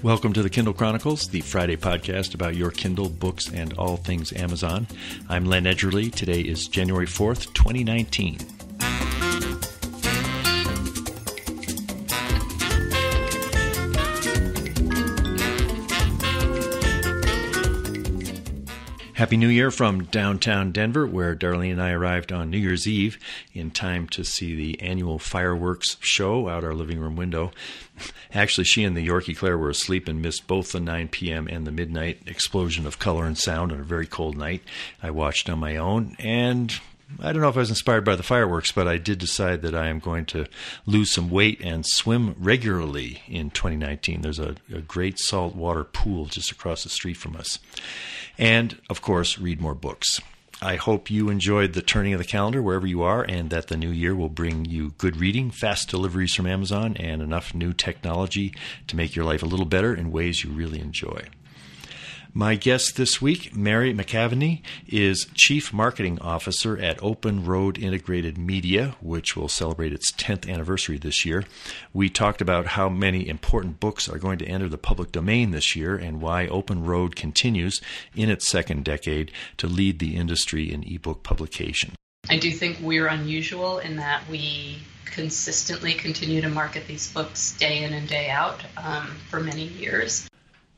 Welcome to the Kindle Chronicles, the Friday podcast about your Kindle, books, and all things Amazon. I'm Len Edgerly. Today is January 4th, 2019. Happy New Year from downtown Denver, where Darlene and I arrived on New Year's Eve in time to see the annual fireworks show out our living room window. Actually, she and the Yorkie Claire were asleep and missed both the 9 p.m. and the midnight explosion of color and sound on a very cold night. I watched on my own, and I don't know if I was inspired by the fireworks, but I did decide that I am going to lose some weight and swim regularly in 2019. There's a great saltwater pool just across the street from us. And, of course, read more books. I hope you enjoyed the turning of the calendar wherever you are, and that the new year will bring you good reading, fast deliveries from Amazon, and enough new technology to make your life a little better in ways you really enjoy. My guest this week, Mary McAveney, is Chief Marketing Officer at Open Road Integrated Media, which will celebrate its 10th anniversary this year. We talked about how many important books are going to enter the public domain this year and why Open Road continues in its second decade to lead the industry in ebook publication. I do think we're unusual in that we consistently continue to market these books day in and day out for many years.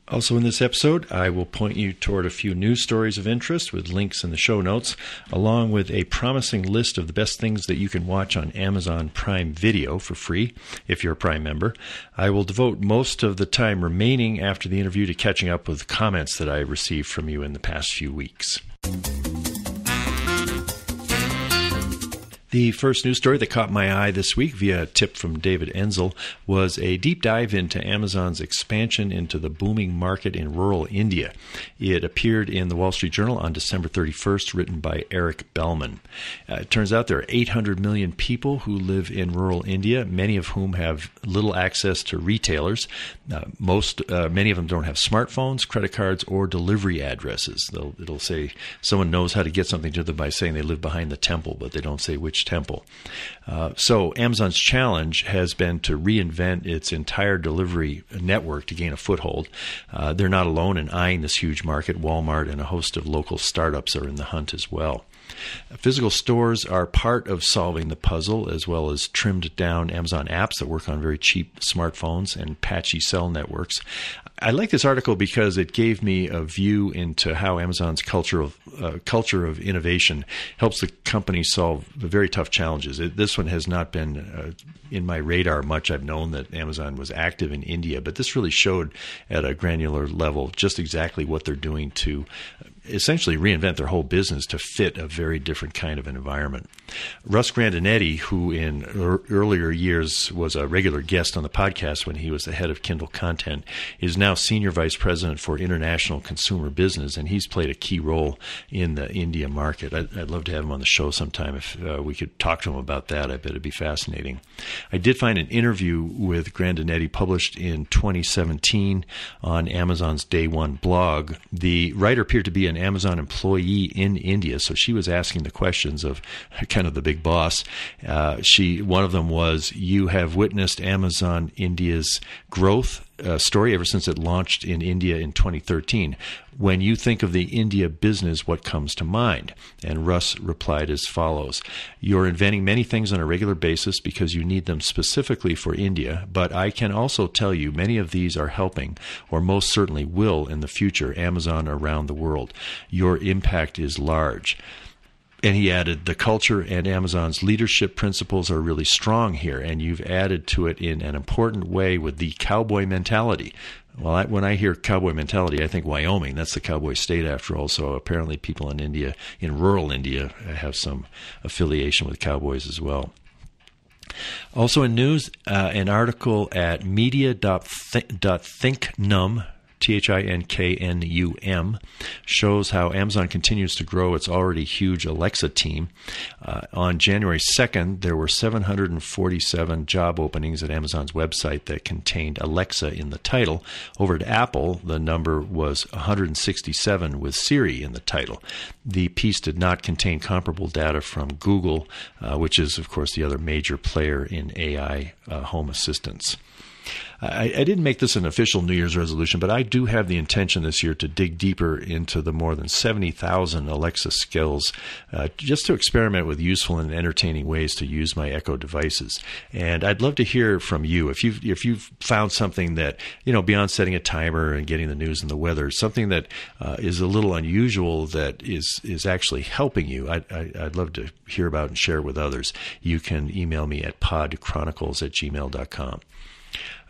Also in this episode, I will point you toward a few news stories of interest with links in the show notes, along with a promising list of the best things that you can watch on Amazon Prime Video for free if you're a Prime member. I will devote most of the time remaining after the interview to catching up with comments that I received from you in the past few weeks. The first news story that caught my eye this week via a tip from David Enzel was a deep dive into Amazon's expansion into the booming market in rural India. It appeared in the Wall Street Journal on December 31st, written by Eric Bellman. It turns out there are 800 million people who live in rural India, many of whom have little access to retailers. Many of them don't have smartphones, credit cards, or delivery addresses. It'll say someone knows how to get something to them by saying they live behind the temple, but they don't say which temple. So Amazon's challenge has been to reinvent its entire delivery network to gain a foothold. They're not alone in eyeing this huge market. Walmart and a host of local startups are in the hunt as well. Physical stores are part of solving the puzzle, as well as trimmed down Amazon apps that work on very cheap smartphones and patchy cell networks. I like this article because it gave me a view into how Amazon's culture of innovation helps the company solve very tough challenges. This one has not been in my radar much. I've known that Amazon was active in India, but this really showed at a granular level just exactly what they're doing to essentially reinvent their whole business to fit a very different kind of an environment. Russ Grandinetti, who in earlier years was a regular guest on the podcast when he was the head of Kindle content, is now Senior Vice President for International Consumer Business, and he's played a key role in the India market. I'd love to have him on the show sometime if we could talk to him about that. I bet it'd be fascinating. I did find an interview with Grandinetti published in 2017 on Amazon's Day One blog. The writer appeared to be an Amazon employee in India, so she was asking the questions of kind of the big boss. One of them was, you have witnessed Amazon India's growth story ever since it launched in India in 2013. When you think of the India business, what comes to mind? And Russ replied as follows: you're inventing many things on a regular basis because you need them specifically for India, but I can also tell you many of these are helping, or most certainly will in the future, Amazon around the world. Your impact is large. And he added, the culture and Amazon's leadership principles are really strong here, and you've added to it in an important way with the cowboy mentality. Well, when I hear cowboy mentality, I think Wyoming. That's the cowboy state after all, so apparently people in India, in rural India, have some affiliation with cowboys as well. Also in news, an article at media.thinknum, THINKNUM, shows how Amazon continues to grow its already huge Alexa team. On January 2nd, there were 747 job openings at Amazon's website that contained Alexa in the title. Over at Apple, the number was 167 with Siri in the title. The piece did not contain comparable data from Google, which is, of course, the other major player in AI home assistants. I didn't make this an official New Year's resolution, but I do have the intention this year to dig deeper into the more than 70,000 Alexa skills, just to experiment with useful and entertaining ways to use my Echo devices. And I'd love to hear from you if you've found something that, beyond setting a timer and getting the news and the weather, something that is a little unusual that is actually helping you. I'd love to hear about and share with others. You can email me at podchronicles@gmail.com.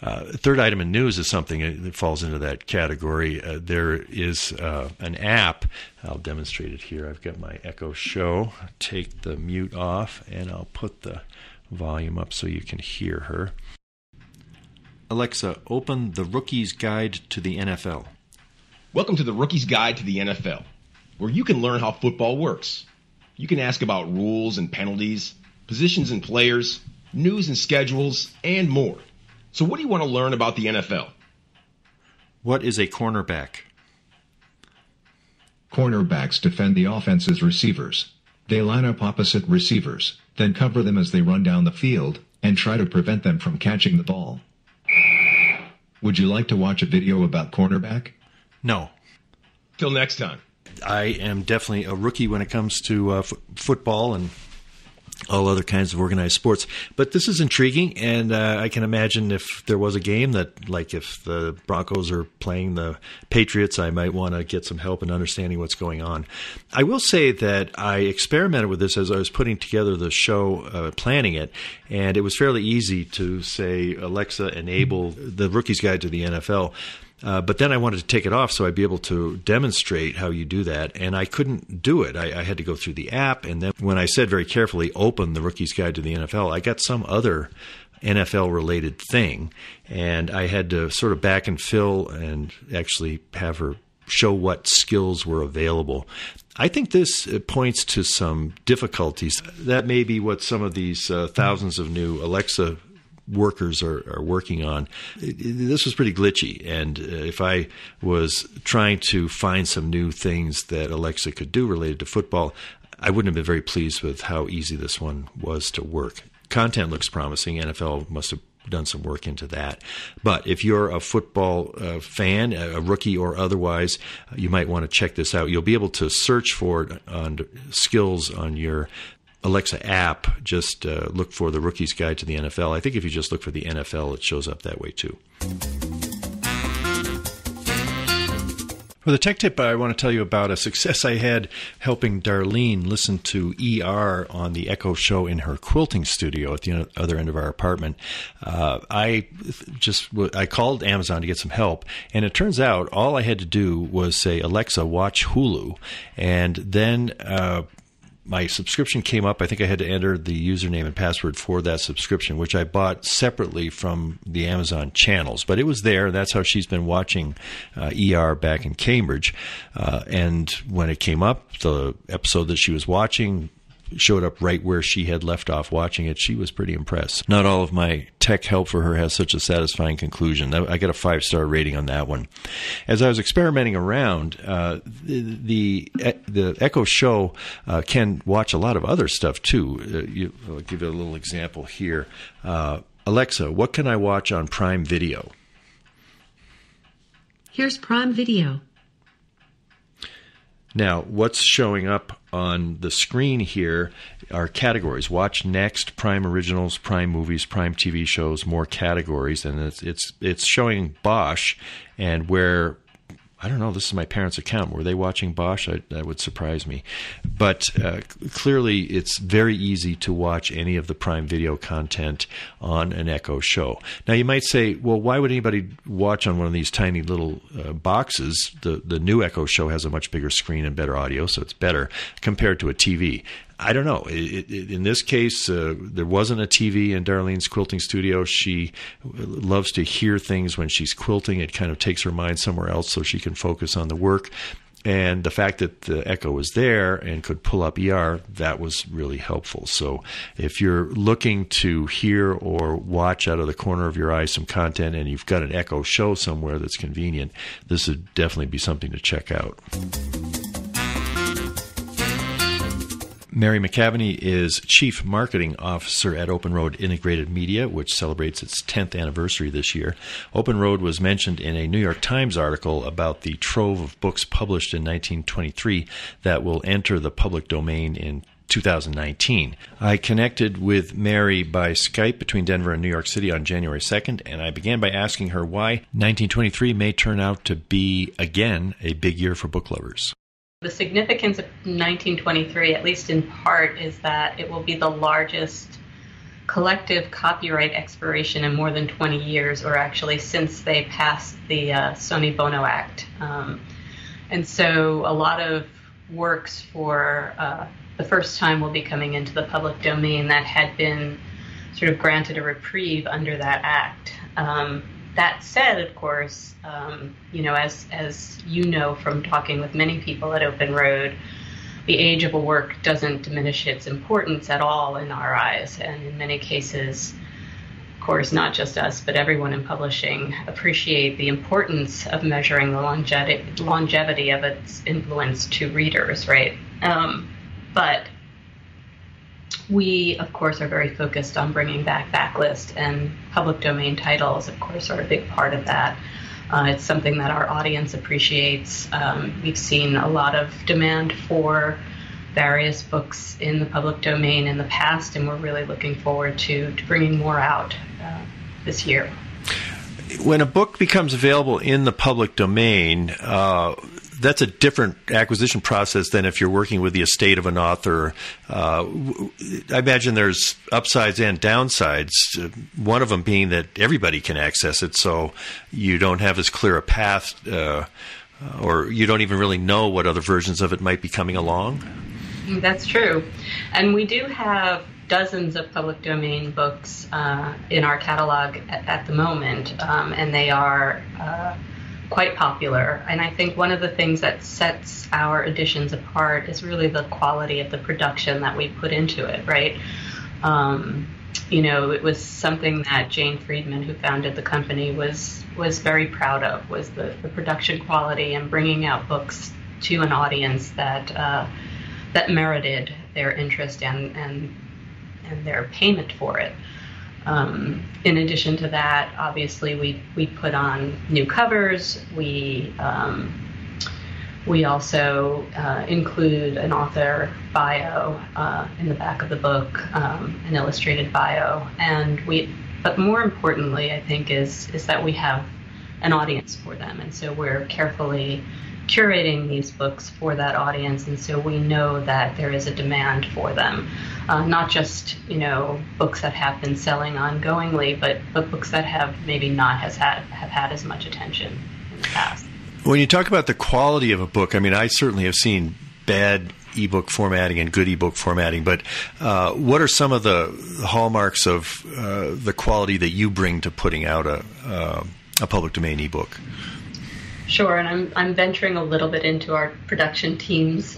Third item in news is something that falls into that category. There is an app. I'll demonstrate it here. I've got my Echo Show. I'll take the mute off, and I'll put the volume up so you can hear her. Alexa, open the Rookie's Guide to the NFL. Welcome to the Rookie's Guide to the NFL, where you can learn how football works. You can ask about rules and penalties, positions and players, news and schedules, and more. So what do you want to learn about the NFL? What is a cornerback? Cornerbacks defend the offense's receivers. They line up opposite receivers, then cover them as they run down the field, and try to prevent them from catching the ball. Would you like to watch a video about cornerback? No. Till next time. I am definitely a rookie when it comes to football and all other kinds of organized sports. But this is intriguing, and I can imagine if there was a game that, like if the Broncos are playing the Patriots, I might want to get some help in understanding what's going on. I will say that I experimented with this as I was putting together the show, planning it, and it was fairly easy to say, Alexa, enable the Rookie's Guide to the NFL. But then I wanted to take it off so I'd be able to demonstrate how you do that, and I couldn't do it. I had to go through the app, and then when I said very carefully, open the Rookie's Guide to the NFL, I got some other NFL-related thing, and I had to sort of back and fill and actually have her show what skills were available. I think this points to some difficulties. That may be what some of these thousands of new Alexa workers are working on. This was pretty glitchy, and if I was trying to find some new things that Alexa could do related to football, I wouldn't have been very pleased with how easy this one was to work. Content looks promising. NFL must have done some work into that. But if you're a football fan, a rookie or otherwise, you might want to check this out. You'll be able to search for it on skills on your Alexa app. Just look for the Rookie's Guide to the NFL. I think if you just look for the NFL, it shows up that way too. For the tech tip, I want to tell you about a success I had helping Darlene listen to ER on the Echo Show in her quilting studio at the other end of our apartment. I called Amazon to get some help, and it turns out all I had to do was say, Alexa, watch Hulu, and then my subscription came up. I think I had to enter the username and password for that subscription, which I bought separately from the Amazon channels. But it was there. That's how she's been watching ER back in Cambridge. And when it came up, the episode that she was watching showed up right where she had left off watching it. She was pretty impressed. Not all of my tech help for her has such a satisfying conclusion. I got a 5-star rating on that one. As I was experimenting around, the Echo Show can watch a lot of other stuff too. I'll give you a little example here. Alexa, what can I watch on Prime Video? Here's Prime Video. Now, what's showing up on the screen here are categories. Watch Next, Prime Originals, Prime Movies, Prime TV Shows, more categories. And it's showing Bosch, and where, I don't know, this is my parents' account. Were they watching Bosch? That would surprise me. But clearly, it's very easy to watch any of the Prime Video content on an Echo Show. Now, you might say, well, why would anybody watch on one of these tiny little boxes? The new Echo Show has a much bigger screen and better audio, so it's better compared to a TV. I don't know. In this case, there wasn't a TV in Darlene's quilting studio. She loves to hear things when she's quilting. It kind of takes her mind somewhere else so she can focus on the work. And the fact that the Echo was there and could pull up ER, that was really helpful. So if you're looking to hear or watch out of the corner of your eye some content and you've got an Echo Show somewhere that's convenient, this would definitely be something to check out. Mary McAveney is Chief Marketing Officer at Open Road Integrated Media, which celebrates its 10th anniversary this year. Open Road was mentioned in a New York Times article about the trove of books published in 1923 that will enter the public domain in 2019. I connected with Mary by Skype between Denver and New York City on January 2nd, and I began by asking her why 1923 may turn out to be, again, a big year for book lovers. The significance of 1923, at least in part, is that it will be the largest collective copyright expiration in more than 20 years, or actually since they passed the Sony Bono Act. And so a lot of works for the first time will be coming into the public domain that had been sort of granted a reprieve under that act. That said, of course, as you know from talking with many people at Open Road, the age of a work doesn't diminish its importance at all in our eyes. And in many cases, of course, not just us, but everyone in publishing appreciate the importance of measuring the longevity of its influence to readers, right? But we, of course, are very focused on bringing back backlist, and public domain titles, of course, are a big part of that. It's something that our audience appreciates. We've seen a lot of demand for various books in the public domain in the past, and we're really looking forward to bringing more out this year. When a book becomes available in the public domain, that's a different acquisition process than if you're working with the estate of an author. I imagine there's upsides and downsides, one of them being that everybody can access it, so you don't have as clear a path, or you don't even really know what other versions of it might be coming along. That's true. And we do have dozens of public domain books in our catalog at the moment, and they are quite popular. And I think one of the things that sets our editions apart is really the quality of the production that we put into it, right? It was something that Jane Friedman, who founded the company, was very proud of, was the production quality and bringing out books to an audience that merited their interest and their payment for it. In addition to that, obviously, we put on new covers. We also include an author bio in the back of the book, an illustrated bio, but more importantly, I think, is that we have an audience for them, and so we're carefully curating these books for that audience, and so we know that there is a demand for them. Not just, books that have been selling ongoingly, but books that have maybe not have had as much attention in the past. When you talk about the quality of a book, I mean, I certainly have seen bad ebook formatting and good ebook formatting, but what are some of the hallmarks of the quality that you bring to putting out a public domain ebook? Sure, and I'm venturing a little bit into our production team's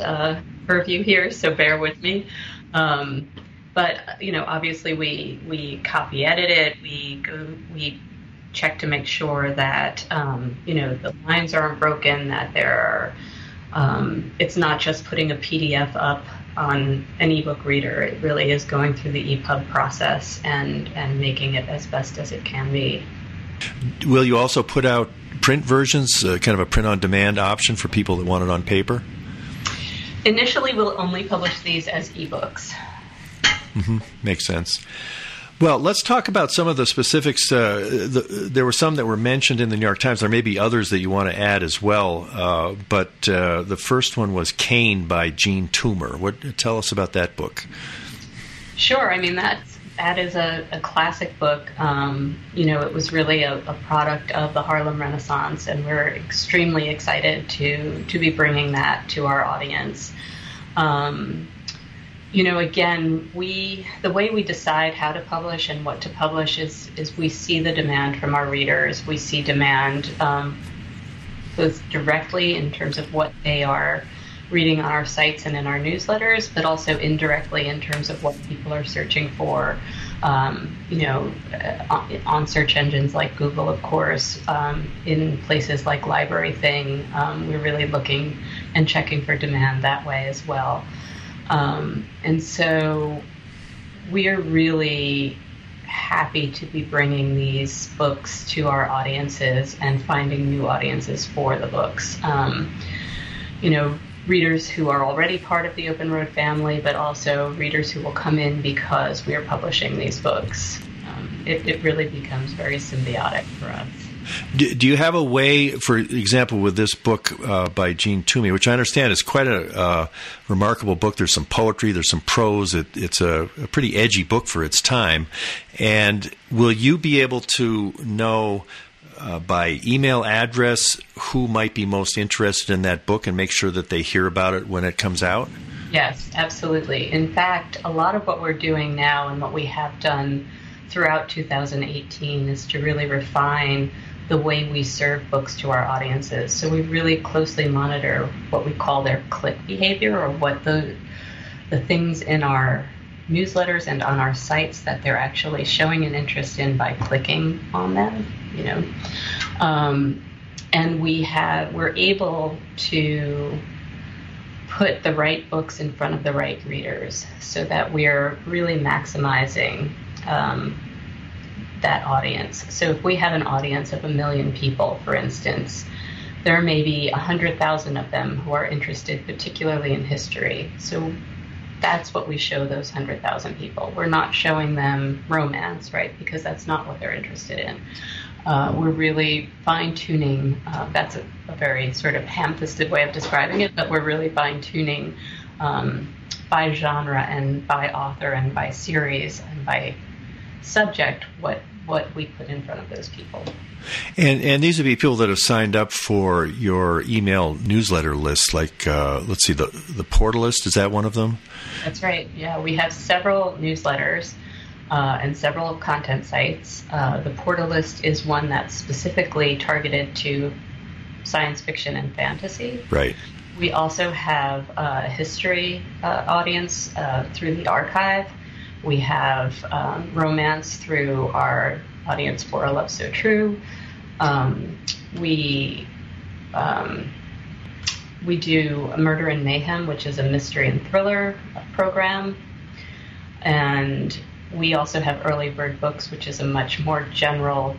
purview here, so bear with me. But obviously we copy edit it. We check to make sure that the lines aren't broken. That there are. It's not just putting a PDF up on an ebook reader. It really is going through the EPUB process and making it as best as it can be. Will you also put out print versions, kind of a print-on-demand option for people that want it on paper? Initially, we'll only publish these as ebooks. Mm-hmm. Makes sense. Well, let's talk about some of the specifics. There were some that were mentioned in the New York Times. There may be others that you want to add as well. But the first one was Cain by Jean Toomer. Tell us about that book. Sure. I mean, that is a classic book. It was really a product of the Harlem Renaissance, and we're extremely excited to be bringing that to our audience. Again, the way we decide how to publish and what to publish is we see the demand from our readers. We see demand both directly in terms of what they are reading on our sites and in our newsletters, but also indirectly in terms of what people are searching for, on search engines like Google, of course, in places like Library Thing. We're really looking and checking for demand that way as well. And so we are really happy to be bringing these books to our audiences and finding new audiences for the books. Readers who are already part of the Open Road family, but also readers who will come in because we are publishing these books. It really becomes very symbiotic for us. Do you have a way, for example, with this book by Jean Toomey, which I understand is quite a remarkable book. There's some poetry, there's some prose. It's a pretty edgy book for its time. And will you be able to know by email address who might be most interested in that book and make sure that they hear about it when it comes out? Yes, absolutely. In fact, a lot of what we're doing now and what we have done throughout 2018 is to really refine the way we serve books to our audiences. So we really closely monitor what we call their click behavior, or what the things in our newsletters and on our sites that they're actually showing an interest in by clicking on them, and we're able to put the right books in front of the right readers so that we're really maximizing that audience. So if we have an audience of 1 million people, for instance, there may be 100,000 of them who are interested particularly in history. So that's what we show those 100,000 people. We're not showing them romance, right? Because that's not what they're interested in. We're really fine-tuning. That's a very sort of ham-fisted way of describing it, but we're really fine-tuning by genre and by author and by series and by subject what we put in front of those people. And these would be people that have signed up for your email newsletter list, like, let's see, the Portalist, is that one of them? That's right, yeah. We have several newsletters and several content sites. The Portalist is one that's specifically targeted to science fiction and fantasy. Right. We also have a history audience through the archive. We have romance through our audience for A Love So True. We do a Murder and Mayhem, which is a mystery and thriller program. And we also have Early Bird Books, which is a much more general,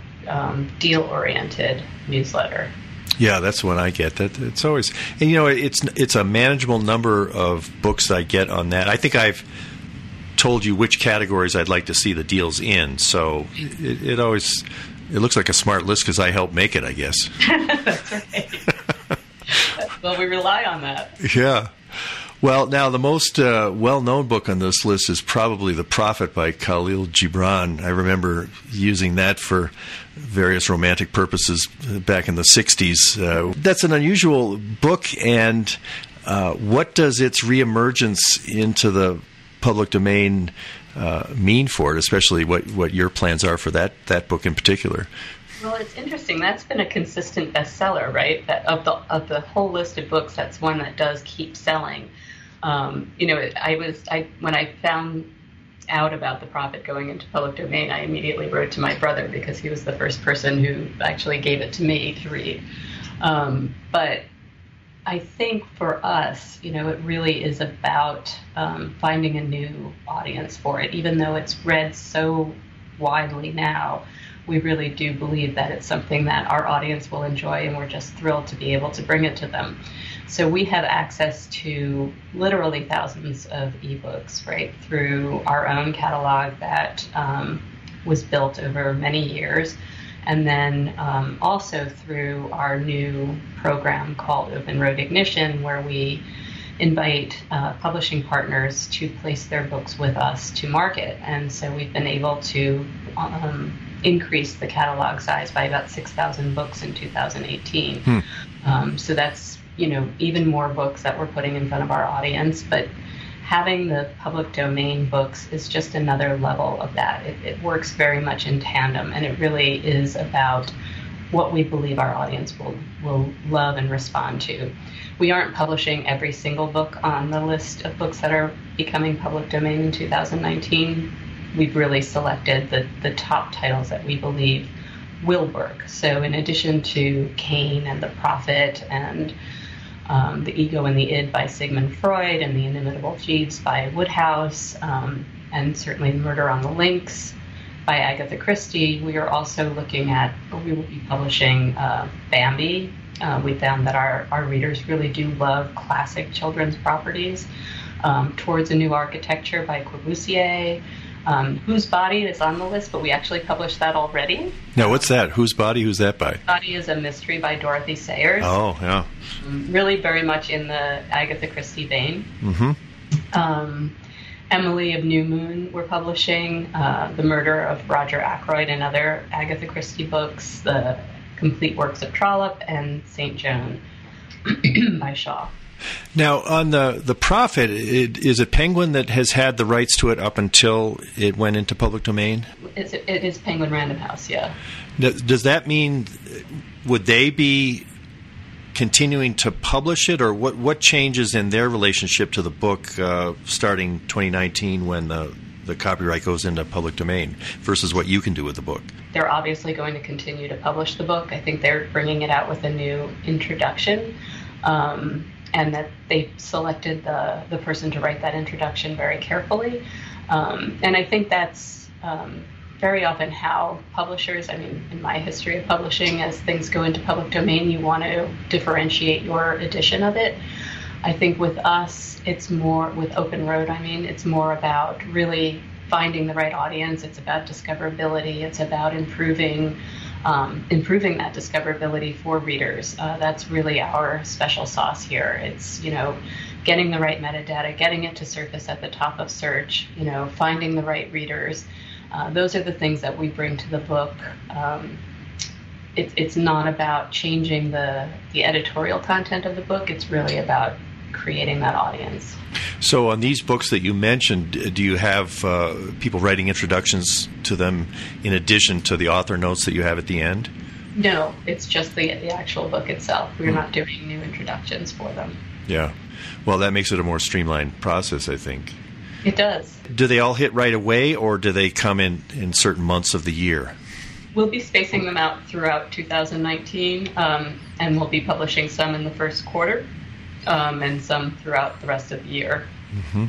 deal-oriented newsletter. Yeah, that's what I get. That it's always, and it's a manageable number of books I get on that. I think I've told you which categories I'd like to see the deals in, so it looks like a smart list because I help make it, I guess. That's right. Well, we rely on that. Yeah. Well, now the most well-known book on this list is probably The Prophet by Khalil Gibran. I remember using that for various romantic purposes back in the 60s. That's an unusual book, and what does its reemergence into the public domain mean for it, especially what your plans are for that book in particular? Well, it's interesting. That's been a consistent bestseller, right? That of the whole list of books, that's one that does keep selling. When I found out about The Prophet going into public domain, I immediately wrote to my brother because he was the first person who actually gave it to me to read. But I think for us, it really is about finding a new audience for it. Even though it's read so widely now, we really do believe that it's something that our audience will enjoy, and we're just thrilled to be able to bring it to them. So we have access to literally thousands of eBooks, right, through our own catalog that was built over many years. And then also through our new program called Open Road Ignition, where we invite publishing partners to place their books with us to market. And so we've been able to increase the catalog size by about 6,000 books in 2018. So that's, even more books that we're putting in front of our audience. But having the public domain books is just another level of that. It works very much in tandem, and it really is about what we believe our audience will love and respond to. We aren't publishing every single book on the list of books that are becoming public domain in 2019. We've really selected the top titles that we believe will work. So in addition to Cain and The Prophet and The Ego and the Id by Sigmund Freud, and The Inimitable Jeeves by Woodhouse, and certainly Murder on the Links by Agatha Christie. We are also we will be publishing Bambi. We found that our readers really do love classic children's properties. Towards a New Architecture by Corbusier. Whose Body is on the list, but we actually published that already. Now, what's that? Whose Body? Who's that by? Body is a mystery by Dorothy Sayers. Oh, yeah. Really very much in the Agatha Christie vein. Mm-hmm. Emily of New Moon we're publishing, The Murder of Roger Ackroyd and Other Agatha Christie Books, The Complete Works of Trollope, and St. Joan by Shaw. Now, on the Prophet, is it Penguin that has had the rights to it up until it went into public domain? It is Penguin Random House, yeah. Does that mean, would they be continuing to publish it, or what changes in their relationship to the book starting 2019 when the copyright goes into public domain versus what you can do with the book? They're obviously going to continue to publish the book. I think they're bringing it out with a new introduction. And that they selected the person to write that introduction very carefully. And I think that's very often how publishers, in my history of publishing, as things go into public domain, you want to differentiate your edition of it. I think with us, it's more, with Open Road, it's more about really finding the right audience. It's about discoverability. It's about improving that discoverability for readers. That's really our special sauce here. It's, getting the right metadata, getting it to surface at the top of search, finding the right readers. Those are the things that we bring to the book. It's not about changing the editorial content of the book. It's really about creating that audience. So on these books that you mentioned, do you have people writing introductions to them in addition to the author notes that you have at the end? No, it's just the actual book itself. We're not doing new introductions for them. Yeah. Well, that makes it a more streamlined process, I think. It does. Do they all hit right away, or do they come in certain months of the year? We'll be spacing them out throughout 2019, and we'll be publishing some in the first quarter. And some throughout the rest of the year. Mm-hmm.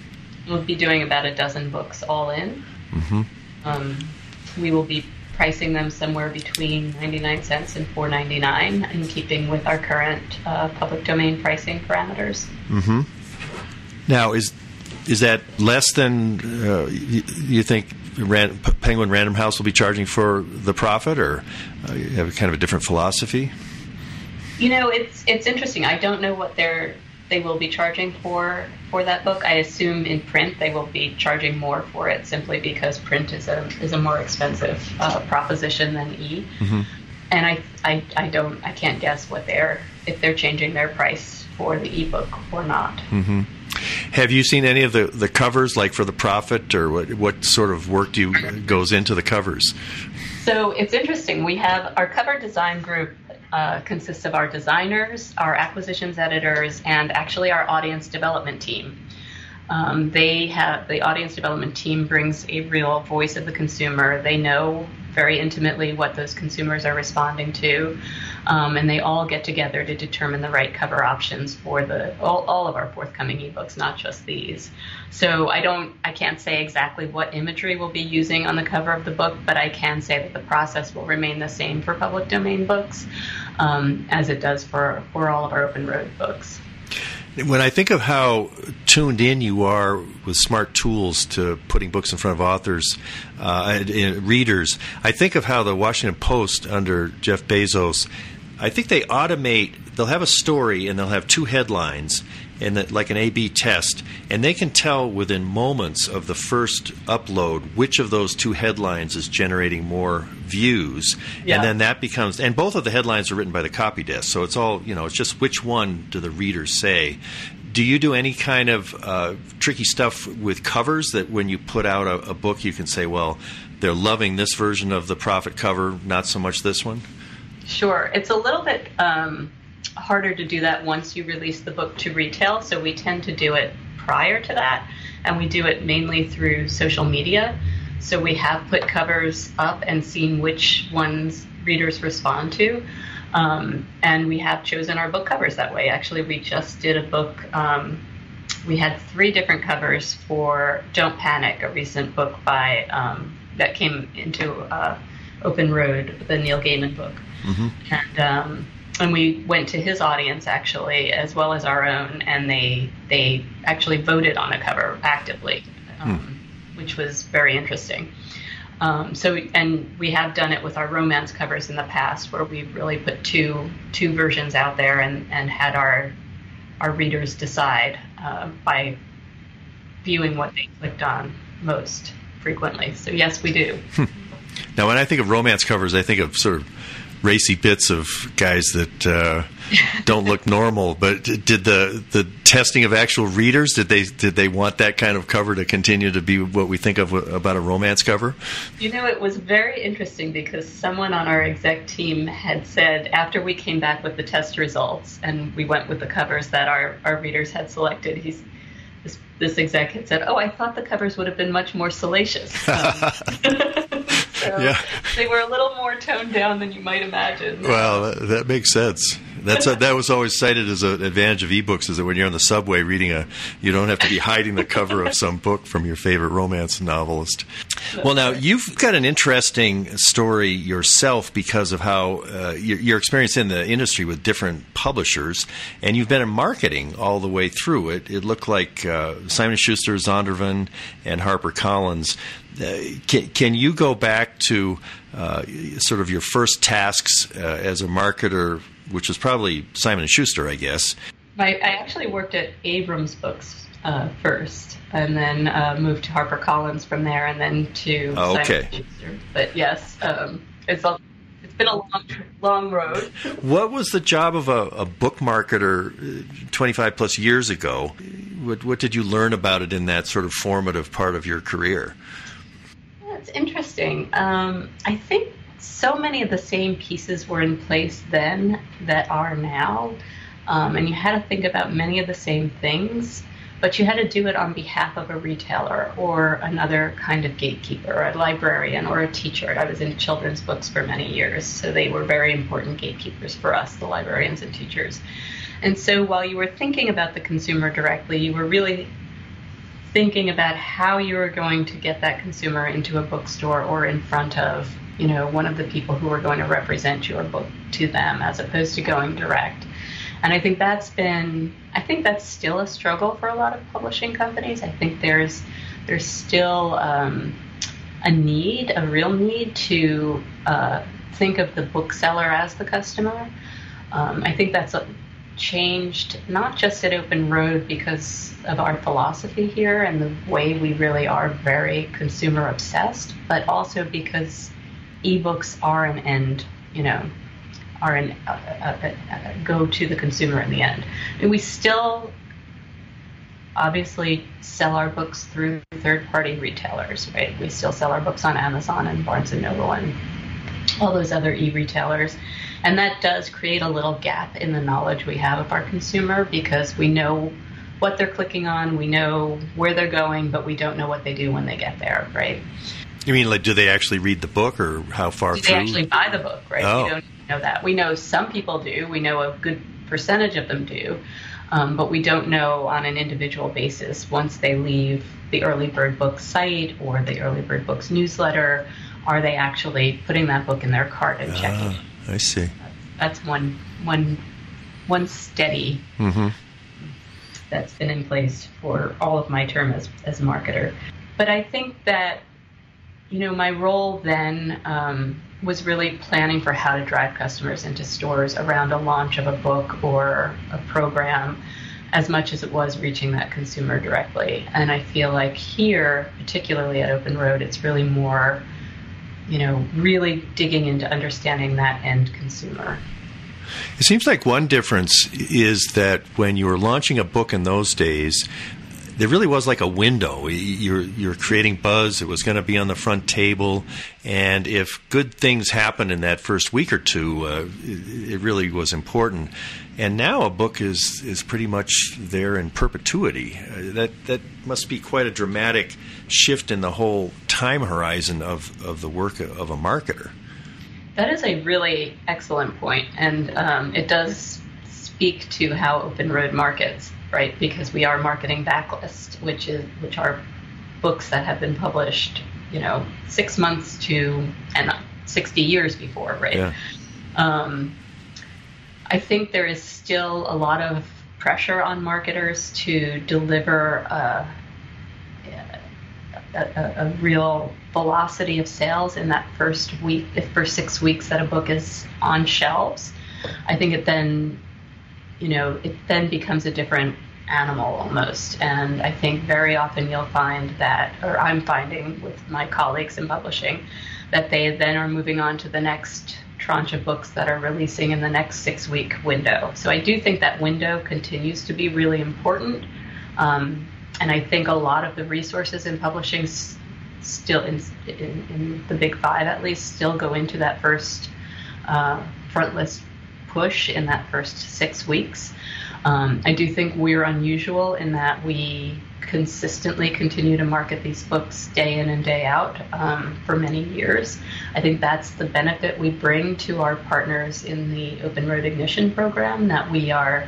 We'll be doing about a dozen books all in. Mm-hmm. We will be pricing them somewhere between 99 cents and $4.99, in keeping with our current public domain pricing parameters. Mm-hmm. Now, is that less than you think Penguin Random House will be charging for the Prophet, or you have kind of a different philosophy? It's interesting. I don't know what they will be charging for that book. I assume in print they will be charging more for it, simply because print is a more expensive proposition than e. Mm-hmm. And I can't guess if they're changing their price for the ebook or not. Mm-hmm. Have you seen any of the covers, like for the Prophet, or what sort of work goes into the covers? So it's interesting. We have our cover design group. Consists of our designers, our acquisitions editors, and actually our audience development team. The audience development team brings a real voice of the consumer. They know very intimately what those consumers are responding to, and they all get together to determine the right cover options for all of our forthcoming ebooks, not just these. So I can't say exactly what imagery we'll be using on the cover of the book, but I can say that the process will remain the same for public domain books as it does for all of our Open Road books. When I think of how tuned in you are with smart tools to putting books in front of authors, readers, I think of how the Washington Post under Jeff Bezos, I think they automate, they'll have a story and they'll have two headlines, and like an A/B test, and they can tell within moments of the first upload which of those two headlines is generating more views, and then that becomes, and both of the headlines are written by the copy desk, so it's all, it's just which one do the readers say. Do you do any kind of tricky stuff with covers that when you put out a book you can say, well, they're loving this version of the Prophet cover, not so much this one? Sure. It's a little bit harder to do that once you release the book to retail, so we tend to do it prior to that, and we do it mainly through social media. So we have put covers up and seen which ones readers respond to. And we have chosen our book covers that way. Actually, we just did a book. We had 3 different covers for Don't Panic, a recent book by that came into Open Road, the Neil Gaiman book. Mm-hmm. And we went to his audience, actually, as well as our own, and they actually voted on a cover actively, which was very interesting. And we have done it with our romance covers in the past, where we've really put two versions out there and had our readers decide by viewing what they clicked on most frequently. So yes, we do. Now, when I think of romance covers, I think of sort of racy bits of guys that don't look normal. But did the testing of actual readers, did they want that kind of cover to continue to be what we think of about a romance cover? It was very interesting because someone on our exec team had said, after we came back with the test results and we went with the covers that our readers had selected, this exec had said, "Oh, I thought the covers would have been much more salacious." So yeah. They were a little more toned down than you might imagine. Well, that makes sense. That was always cited as an advantage of eBooks, is that when you're on the subway reading you don't have to be hiding the cover of some book from your favorite romance novelist. Well, now, you've got an interesting story yourself because of how your experience in the industry with different publishers, and you've been in marketing all the way through it. It looked like Simon & Schuster, Zondervan, and HarperCollins. Can you go back to sort of your first tasks as a marketer, which was probably Simon & Schuster, I guess? I actually worked at Abrams Books first, and then moved to HarperCollins from there, and then to Simon & Schuster. But yes, it's been a long road. What was the job of a book marketer 25 plus years ago? What did you learn about it in that sort of formative part of your career? It's interesting. I think so many of the same pieces were in place then that are now, and you had to think about many of the same things, but you had to do it on behalf of a retailer or another kind of gatekeeper, a librarian or a teacher. I was in children's books for many years, so they were very important gatekeepers for us, the librarians and teachers. And so while you were thinking about the consumer directly, you were really thinking about how you were going to get that consumer into a bookstore or in front of, one of the people who are going to represent your book to them, as opposed to going direct. And I think that's still a struggle for a lot of publishing companies. I think there's still a real need to think of the bookseller as the customer. I think that's changed not just at Open Road because of our philosophy here and the way we really are very consumer obsessed, but also because ebooks are an end, go to the consumer in the end. And we still obviously sell our books through third-party retailers, right? We still sell our books on Amazon and Barnes & Noble and all those other e-retailers. And that does create a little gap in the knowledge we have of our consumer because we know what they're clicking on, we know where they're going, but we don't know what they do when they get there, right? You mean, like, do they actually read the book or how far through? Do they actually buy the book, right? Oh. We don't know that. We know some people do. We know a good percentage of them do. But we don't know on an individual basis once they leave the Early Bird Books site or the Early Bird Books newsletter, are they actually putting that book in their cart and checking? I see. That's one steady that's been in place for all of my term as a marketer. But I think that, my role then was really planning for how to drive customers into stores around a launch of a book or a program as much as it was reaching that consumer directly. And I feel like here, particularly at Open Road, it's really more, really digging into understanding that end consumer. It seems like one difference is that when you were launching a book in those days, there really was like a window. You're creating buzz. It was going to be on the front table. And if good things happened in that first week or two, it really was important. And now a book is pretty much there in perpetuity. That must be quite a dramatic shift in the whole time horizon of the work of a marketer. That is a really excellent point, and it does speak to how Open Road markets, right? Because we are marketing backlist, which are books that have been published, 6 months to and 60 years before, right? Yeah. I think there is still a lot of pressure on marketers to deliver a real velocity of sales in that first 6 weeks that a book is on shelves. I think it then becomes a different animal almost. And I think very often you'll find that, or I'm finding with my colleagues in publishing, that they then are moving on to the next tranche of books that are releasing in the next 6-week window. So I do think that window continues to be really important. And I think a lot of the resources in publishing still, in the big five at least, still go into that first front list push in that first 6 weeks. I do think we're unusual in that we consistently continue to market these books day in and day out for many years. I think that's the benefit we bring to our partners in the Open Road Ignition program, that we are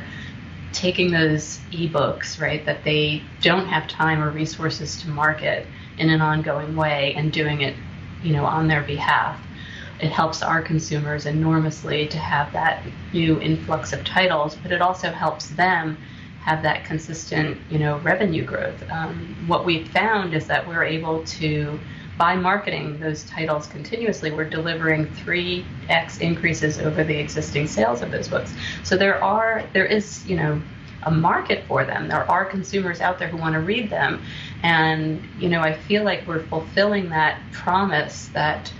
taking those eBooks, right, that they don't have time or resources to market in an ongoing way, and doing it, on their behalf. It helps our consumers enormously to have that new influx of titles, but it also helps them have that consistent, revenue growth. What we've found is that we're able to, by marketing those titles continuously, we're delivering 3x increases over the existing sales of those books. So there is, a market for them. There are consumers out there who want to read them. And, I feel like we're fulfilling that promise that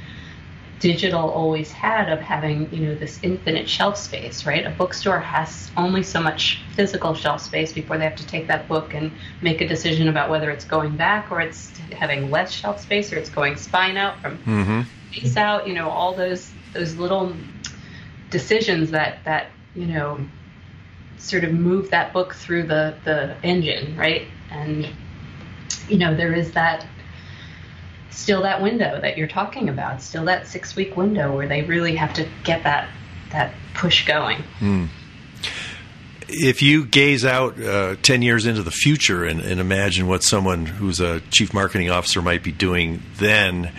digital always had of having, this infinite shelf space, right? A bookstore has only so much physical shelf space before they have to take that book and make a decision about whether it's going back, or it's having less shelf space, or it's going spine out from face out, all those little decisions that sort of move that book through the engine, right? And, there is still that window that you're talking about, still that 6-week window where they really have to get that push going. If you gaze out 10 years into the future and imagine what someone who's a chief marketing officer might be doing then,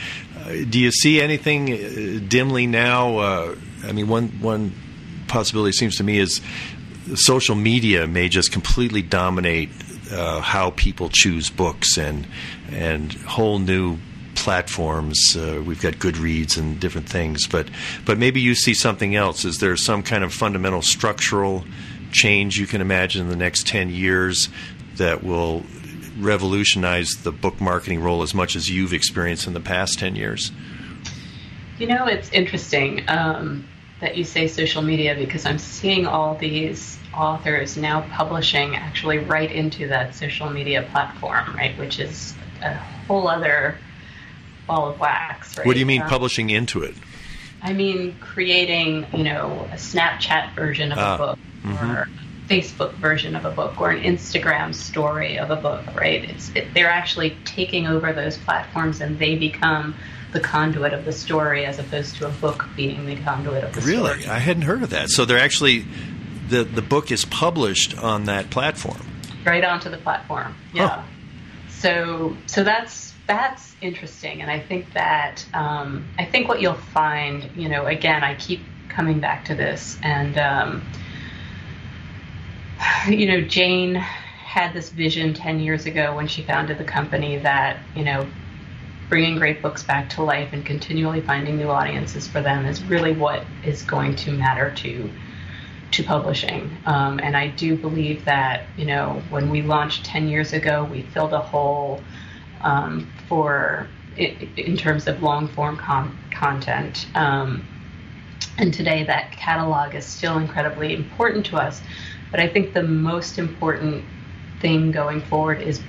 do you see anything dimly now? One possibility seems to me is social media may just completely dominate how people choose books, and whole new platforms. We've got Goodreads and different things, but maybe you see something else. Is there some kind of fundamental structural change you can imagine in the next 10 years that will revolutionize the book marketing role as much as you've experienced in the past 10 years? It's interesting that you say social media, because I'm seeing all these authors now publishing actually right into that social media platform, right, which is a whole other ball of wax, right? What do you mean publishing into it? I mean creating, a Snapchat version of a book, or a Facebook version of a book, or an Instagram story of a book, right? They're actually taking over those platforms, and they become the conduit of the story, as opposed to a book being the conduit of the story. Really? I hadn't heard of that. So they're actually, the book is published on that platform. Right onto the platform, yeah. Huh. So that's interesting, and I think that what you'll find, again, I keep coming back to this, and Jane had this vision 10 years ago when she founded the company that bringing great books back to life and continually finding new audiences for them is really what is going to matter to publishing. And I do believe that, when we launched 10 years ago, we filled a hole in terms of long-form content. And today that catalog is still incredibly important to us. But I think the most important thing going forward is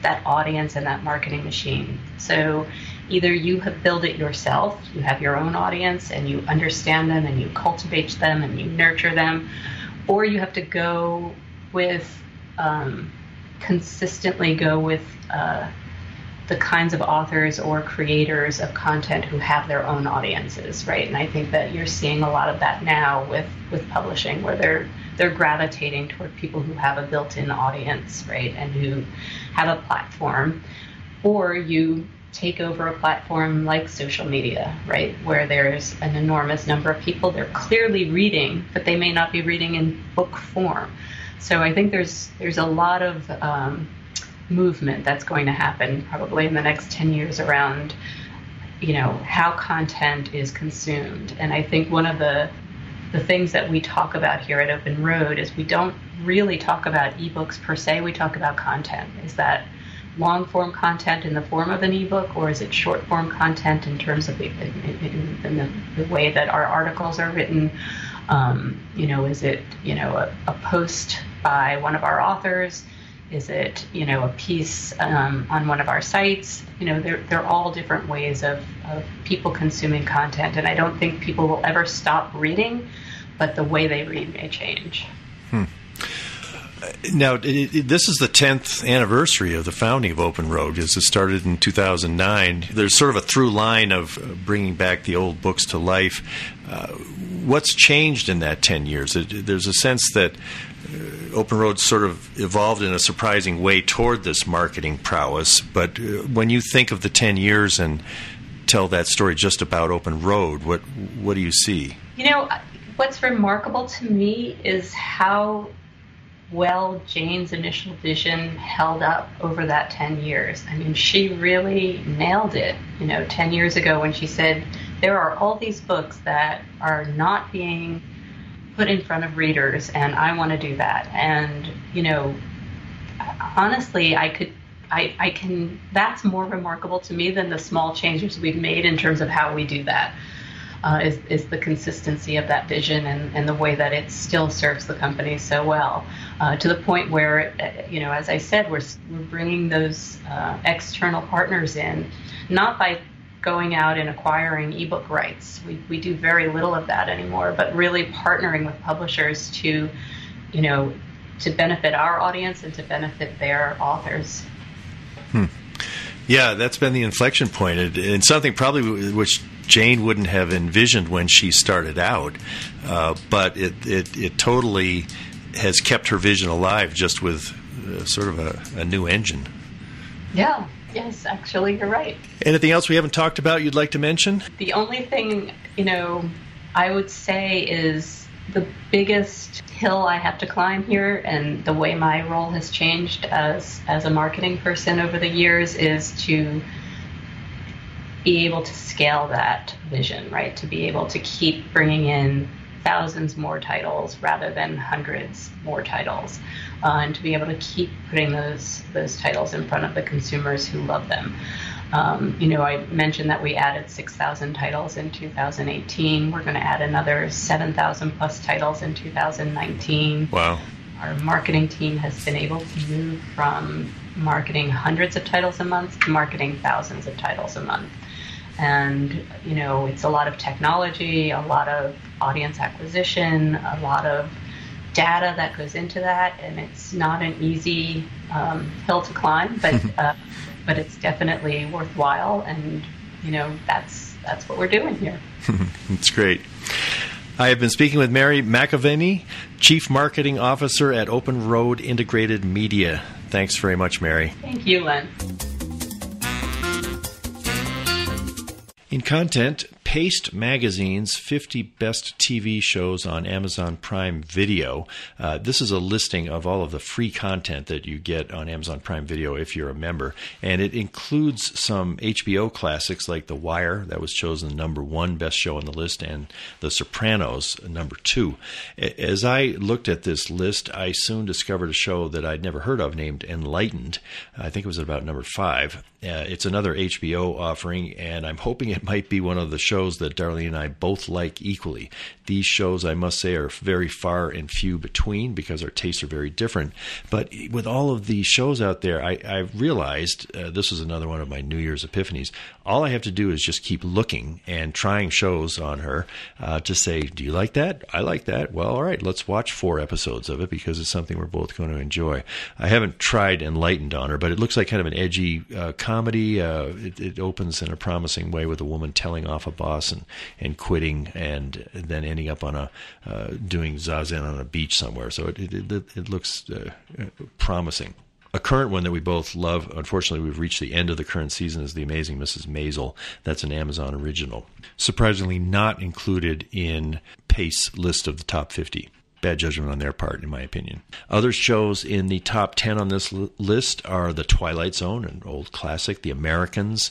that audience and that marketing machine. So either you build it yourself, you have your own audience, and you understand them, and you cultivate them, and you nurture them, or you have to consistently go with the kinds of authors or creators of content who have their own audiences, right? And I think that you're seeing a lot of that now with publishing, where they're gravitating toward people who have a built-in audience, right, and who have a platform. Or you take over a platform like social media, right, where there's an enormous number of people. They're clearly reading, but they may not be reading in book form. So I think there's a lot of movement that's going to happen probably in the next 10 years around, how content is consumed. And I think one of the things that we talk about here at Open Road is we don't really talk about ebooks per se. We talk about content. Is that long form content in the form of an ebook, or is it short form content in terms of in the way that our articles are written? Is it a post by one of our authors? Is it a piece on one of our sites? They're all different ways of people consuming content, and I don't think people will ever stop reading, but the way they read may change. Now, this is the 10th anniversary of the founding of Open Road, because it started in 2009. There's sort of a through line of bringing back the old books to life. What's changed in that 10 years? There's a sense that Open Road sort of evolved in a surprising way toward this marketing prowess. But when you think of the 10 years and tell that story just about Open Road, what do you see? What's remarkable to me is how well Jane's initial vision held up over that 10 years. I mean, she really nailed it, 10 years ago when she said, there are all these books that are not being put in front of readers, and I want to do that. And, honestly, that's more remarkable to me than the small changes we've made in terms of how we do that. Is the consistency of that vision and the way that it still serves the company so well, to the point where, as I said, we're bringing those external partners in, not by going out and acquiring ebook rights. We do very little of that anymore, but really partnering with publishers to benefit our audience and to benefit their authors. Yeah, that's been the inflection point, and something probably which Jane wouldn't have envisioned when she started out, but it totally has kept her vision alive, just with sort of a new engine. Yeah, yes, actually, you're right. Anything else we haven't talked about you'd like to mention? The only thing, I would say is the biggest hill I have to climb here, and the way my role has changed as a marketing person over the years, is to be able to scale that vision, right? To be able to keep bringing in thousands more titles rather than hundreds more titles, and to be able to keep putting those titles in front of the consumers who love them. I mentioned that we added 6,000 titles in 2018. We're going to add another 7,000 plus titles in 2019. Wow. Our marketing team has been able to move from marketing hundreds of titles a month to marketing thousands of titles a month. And, it's a lot of technology, a lot of audience acquisition, a lot of data that goes into that, and it's not an easy hill to climb, but it's definitely worthwhile, and, that's what we're doing here. That's great. I have been speaking with Mary McAveney, Chief Marketing Officer at Open Road Integrated Media. Thanks very much, Mary. Thank you, Len. In content, Paste Magazine's 50 Best TV Shows on Amazon Prime Video. This is a listing of all of the free content that you get on Amazon Prime Video if you're a member. And it includes some HBO classics like The Wire, that was chosen number 1 best show on the list, and The Sopranos, number 2. As I looked at this list, I soon discovered a show that I'd never heard of named Enlightened. I think it was about number 5. It's another HBO offering, and I'm hoping it might be one of the shows that Darlene and I both like equally. These shows, I must say, are very far and few between because our tastes are very different. But with all of these shows out there, I realized, this was another one of my New Year's epiphanies, all I have to do is just keep looking and trying shows on her to say, do you like that? I like that. Well, all right, let's watch 4 episodes of it because it's something we're both going to enjoy. I haven't tried Enlightened on her, but it looks like kind of an edgy comedy. It opens in a promising way with a woman telling off a boss and quitting and then ending up on doing zazen on a beach somewhere. So it looks promising. A current one that we both love, unfortunately we've reached the end of the current season, is The Amazing Mrs. Maisel. That's an Amazon original. Surprisingly not included in Pace's list of the top 50. Bad judgment on their part, in my opinion. Other shows in the top 10 on this list are The Twilight Zone, an old classic, The Americans,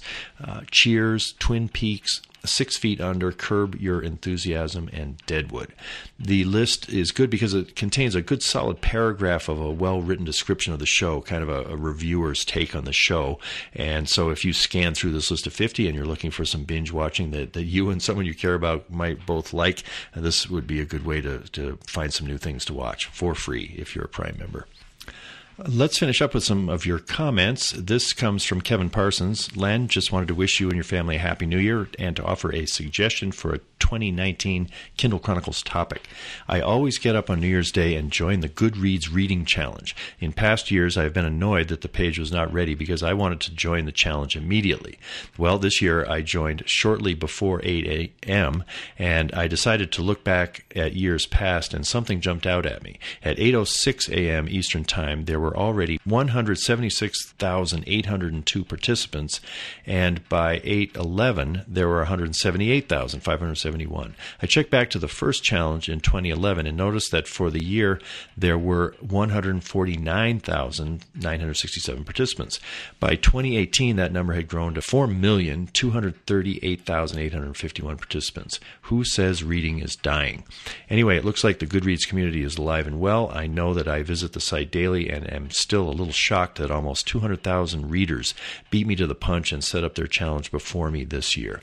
Cheers, Twin Peaks, 6 Feet Under, Curb Your Enthusiasm, and Deadwood. The list is good because it contains a good solid paragraph of a well-written description of the show, kind of a reviewer's take on the show. And so if you scan through this list of 50 and you're looking for some binge watching that you and someone you care about might both like, this would be a good way to find some new things to watch for free if you're a Prime member. Let's finish up with some of your comments. This comes from Kevin Parsons. Len, just wanted to wish you and your family a Happy New Year and to offer a suggestion for a 2019 Kindle Chronicles topic. I always get up on New Year's Day and join the Goodreads Reading Challenge. In past years, I've been annoyed that the page was not ready because I wanted to join the challenge immediately. Well, this year I joined shortly before 8 a.m., and I decided to look back at years past, and something jumped out at me. At 8:06 a.m. Eastern Time, there were already 176,802 participants, and by 8:11 there were 178,571. I checked back to the first challenge in 2011 and noticed that for the year there were 149,967 participants. By 2018 that number had grown to 4,238,851 participants. Who says reading is dying? Anyway, it looks like the Goodreads community is alive and well. I know that I visit the site daily and am still a little shocked that almost 200,000 readers beat me to the punch and set up their challenge before me this year.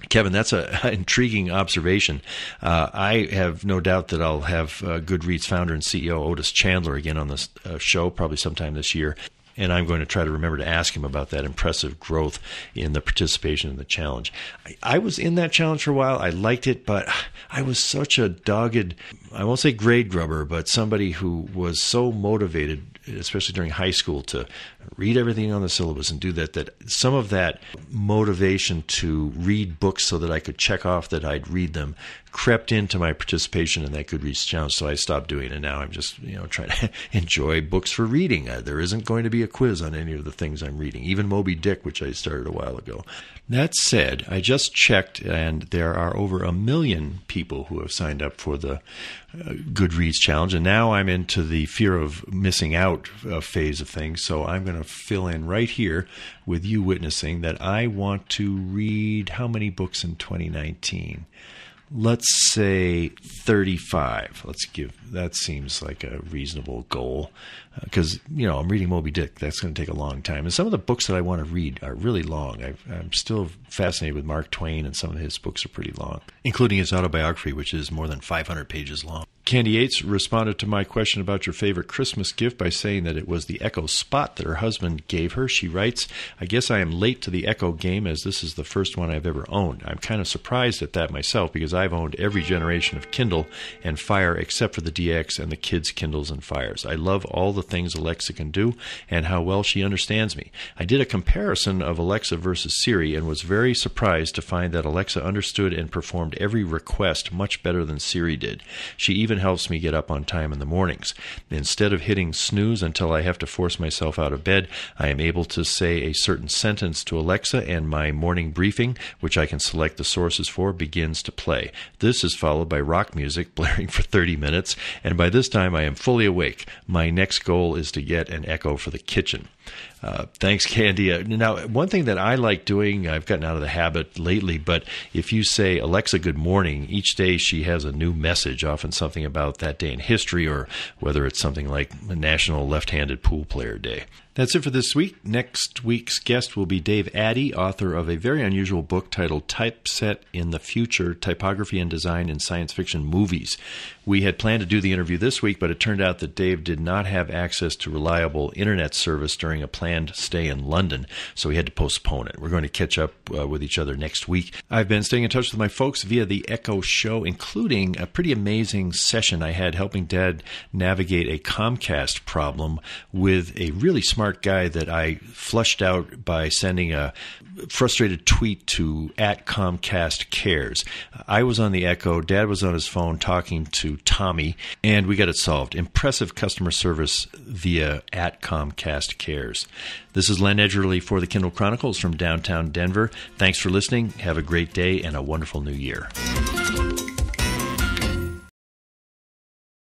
Kevin, that's an intriguing observation. I have no doubt that I'll have Goodreads founder and CEO Otis Chandler again on this show probably sometime this year. And I'm going to try to remember to ask him about that impressive growth in the participation in the challenge. I was in that challenge for a while. I liked it, but I was such a dogged, I won't say grade grubber, but somebody who was so motivated, especially during high school, to read everything on the syllabus and do that some of that motivation to read books so that I could check off that I'd read them crept into my participation in that Goodreads challenge, so I stopped doing it. Now I'm just trying to enjoy books for reading. There isn't going to be a quiz on any of the things I'm reading, even Moby Dick, which I started a while ago. That said, I just checked, and there are over 1 million people who have signed up for the Goodreads challenge, and now I'm into the fear of missing out phase of things, so I'm going to fill in right here with you witnessing that I want to read how many books in 2019? Let's say 35. That seems like a reasonable goal because, I'm reading Moby Dick. That's going to take a long time. And some of the books that I want to read are really long. I'm still fascinated with Mark Twain, and some of his books are pretty long, including his autobiography, which is more than 500 pages long. Candy Yates responded to my question about your favorite Christmas gift by saying that it was the Echo Spot that her husband gave her. She writes, I guess I am late to the Echo game as this is the first one I've ever owned. I'm kind of surprised at that myself because I've owned every generation of Kindle and Fire except for the DX and the kids' Kindles and Fires. I love all the things Alexa can do and how well she understands me. I did a comparison of Alexa versus Siri and was very surprised to find that Alexa understood and performed every request much better than Siri did. She even helps me get up on time in the mornings. Instead of hitting snooze until I have to force myself out of bed, I am able to say a certain sentence to Alexa and my morning briefing, which I can select the sources for, begins to play. This is followed by rock music blaring for 30 minutes, and by this time I am fully awake. My next goal is to get an Echo for the kitchen. Thanks, Candy. Now, one thing that I like doing, I've gotten out of the habit lately, but if you say, Alexa, good morning, each day she has a new message, often something about that day in history, or whether it's something like National Left-Handed Pool Player Day. That's it for this week. Next week's guest will be Dave Addey, author of a very unusual book titled Typeset in the Future, Typography and Design in Science Fiction Movies. We had planned to do the interview this week, but it turned out that Dave did not have access to reliable internet service during a planned stay in London, so he had to postpone it. We're going to catch up with each other next week. I've been staying in touch with my folks via the Echo Show, including a pretty amazing session I had helping Dad navigate a Comcast problem with a really smart guy that I flushed out by sending a frustrated tweet to @ComcastCares. I was on the Echo, Dad was on his phone talking to Tommy, and we got it solved. Impressive customer service via @ComcastCares. This is Len Edgerly for the Kindle Chronicles from downtown Denver. Thanks for listening. Have a great day and a wonderful new year.